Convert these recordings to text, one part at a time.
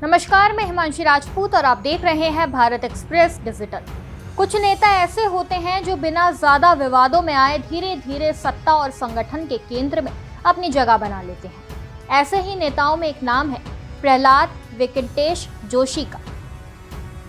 नमस्कार, मैं हिमांशी राजपूत और आप देख रहे हैं भारत एक्सप्रेस डिजिटल। कुछ नेता ऐसे होते हैं जो बिना ज्यादा विवादों में आए धीरे धीरे सत्ता और संगठन के केंद्र में अपनी जगह बना लेते हैं। ऐसे ही नेताओं में एक नाम है प्रहलाद वेंकटेश जोशी का।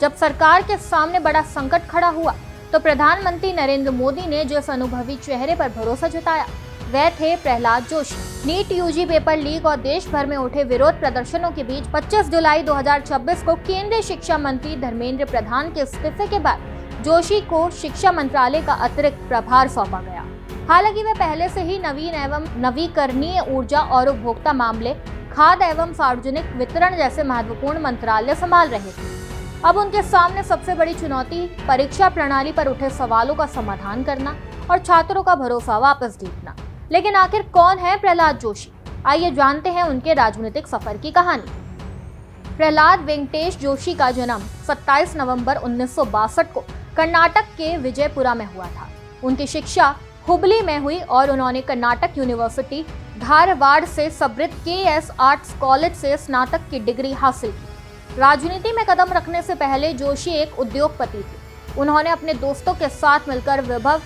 जब सरकार के सामने बड़ा संकट खड़ा हुआ तो प्रधानमंत्री नरेंद्र मोदी ने जिस अनुभवी चेहरे पर भरोसा जताया वह थे Prahlad Joshi. NEET UG paper leak और देश भर में उठे विरोध प्रदर्शनों के बीच 25 जुलाई 2026 को केंद्रीय शिक्षा मंत्री धर्मेंद्र प्रधान के इस्तीफे के बाद जोशी को शिक्षा मंत्रालय का अतिरिक्त प्रभार सौंपा गया। हालांकि वे पहले से ही नवीन एवं नवीकरणीय ऊर्जा और उपभोक्ता मामले, खाद्य एवं सार्वजनिक वितरण जैसे महत्वपूर्ण मंत्रालय संभाल रहे थे। अब उनके सामने सबसे बड़ी चुनौती परीक्षा प्रणाली पर उठे सवालों का समाधान करना और छात्रों का भरोसा वापस जीतना। लेकिन आखिर कौन है प्रहलाद जोशी? आइए जानते हैं उनके राजनीतिक सफर की कहानी। प्रहलाद वेंकटेश जोशी का जन्म 27 नवंबर 1962 को कर्नाटक के विजयपुरा में हुआ था। उनकी शिक्षा हुबली में हुई और उन्होंने कर्नाटक यूनिवर्सिटी धारवाड़ से समृद्ध के.एस. आर्ट्स कॉलेज से स्नातक की डिग्री हासिल की। राजनीति में कदम रखने से पहले जोशी एक उद्योगपति थे। उन्होंने अपने दोस्तों के साथ मिलकर विभव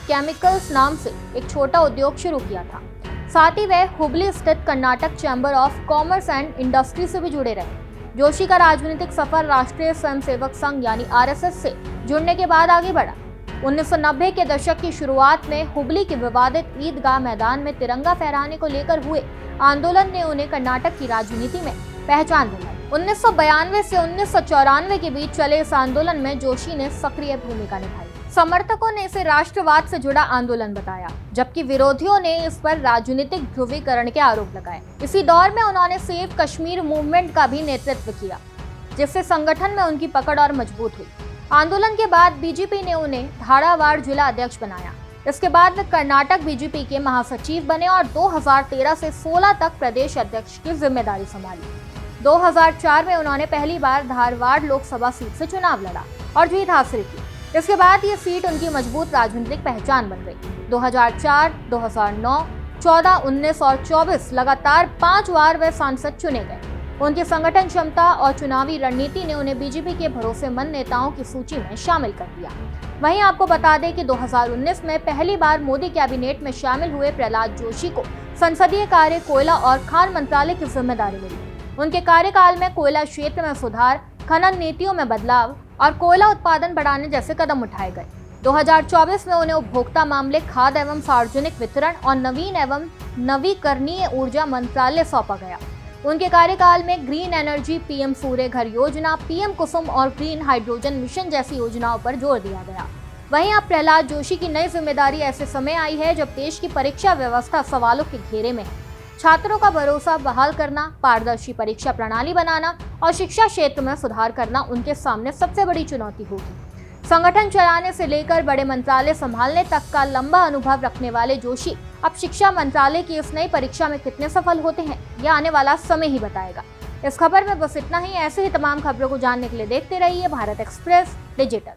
केमिकल्स नाम से एक छोटा उद्योग शुरू किया था। साथ ही वह हुबली स्थित Karnataka chamber of commerce and industry से भी जुड़े रहे। जोशी का राजनीतिक सफर राष्ट्रीय स्वयंसेवक संघ यानी आरएसएस से जुड़ने के बाद आगे बढ़ा। 1990 के दशक की शुरुआत में हुबली के विवादित ईदगाह मैदान में तिरंगा फहराने को लेकर हुए आंदोलन ने उन्हें कर्नाटक की राजनीति में पहचान दिलाई। 1992 से 1994 के बीच चले इस आंदोलन में जोशी ने सक्रिय भूमिका निभाई। समर्थकों ने इसे राष्ट्रवाद से जुड़ा आंदोलन बताया, जबकि विरोधियों ने इस पर राजनीतिक ध्रुवीकरण के आरोप लगाए। इसी दौर में उन्होंने सेव कश्मीर मूवमेंट का भी नेतृत्व किया, जिससे संगठन में उनकी पकड़ और मजबूत हुई। आंदोलन के बाद बीजेपी ने उन्हें धारावाड़ जिला अध्यक्ष बनाया। इसके बाद वे कर्नाटक बीजेपी के महासचिव बने और 2013 से 16 तक प्रदेश अध्यक्ष की जिम्मेदारी संभाली। 2004 में उन्होंने पहली बार धारवाड़ लोकसभा सीट से चुनाव लड़ा और जीत हासिल की। इसके बाद ये सीट उनकी मजबूत राजनीतिक पहचान बन गई। 2004, 2009, 14, 19 और 24 लगातार 5 बार वे सांसद चुने गए। उनकी संगठन क्षमता और चुनावी रणनीति ने उन्हें बीजेपी के भरोसेमंद नेताओं की सूची में शामिल कर दिया। वहीं आपको बता दें कि 2019 में पहली बार मोदी कैबिनेट में शामिल हुए प्रहलाद जोशी को संसदीय कार्य, कोयला और खान मंत्रालय की जिम्मेदारी मिली। उनके कार्यकाल में कोयला क्षेत्र में सुधार, खनन नीतियों में बदलाव और कोयला उत्पादन बढ़ाने जैसे कदम उठाए गए। 2024 में उन्हें उपभोक्ता मामले, खाद्य एवं सार्वजनिक वितरण और नवीन एवं नवीकरणीय ऊर्जा मंत्रालय सौंपा गया। उनके कार्यकाल में ग्रीन एनर्जी, पीएम सूर्य घर योजना, पीएम कुसुम और ग्रीन हाइड्रोजन मिशन जैसी योजनाओं पर जोर दिया गया। वहीं अब प्रहलाद जोशी की नई जिम्मेदारी ऐसे समय आई है जब देश की परीक्षा व्यवस्था सवालों के घेरे में है। छात्रों का भरोसा बहाल करना, पारदर्शी परीक्षा प्रणाली बनाना और शिक्षा क्षेत्र में सुधार करना उनके सामने सबसे बड़ी चुनौती होगी। संगठन चलाने से लेकर बड़े मंत्रालय संभालने तक का लंबा अनुभव रखने वाले जोशी अब शिक्षा मंत्रालय की इस नई परीक्षा में कितने सफल होते हैं, यह आने वाला समय ही बताएगा। इस खबर में बस इतना ही। ऐसे ही तमाम खबरों को जानने के लिए देखते रहिए भारत एक्सप्रेस डिजिटल।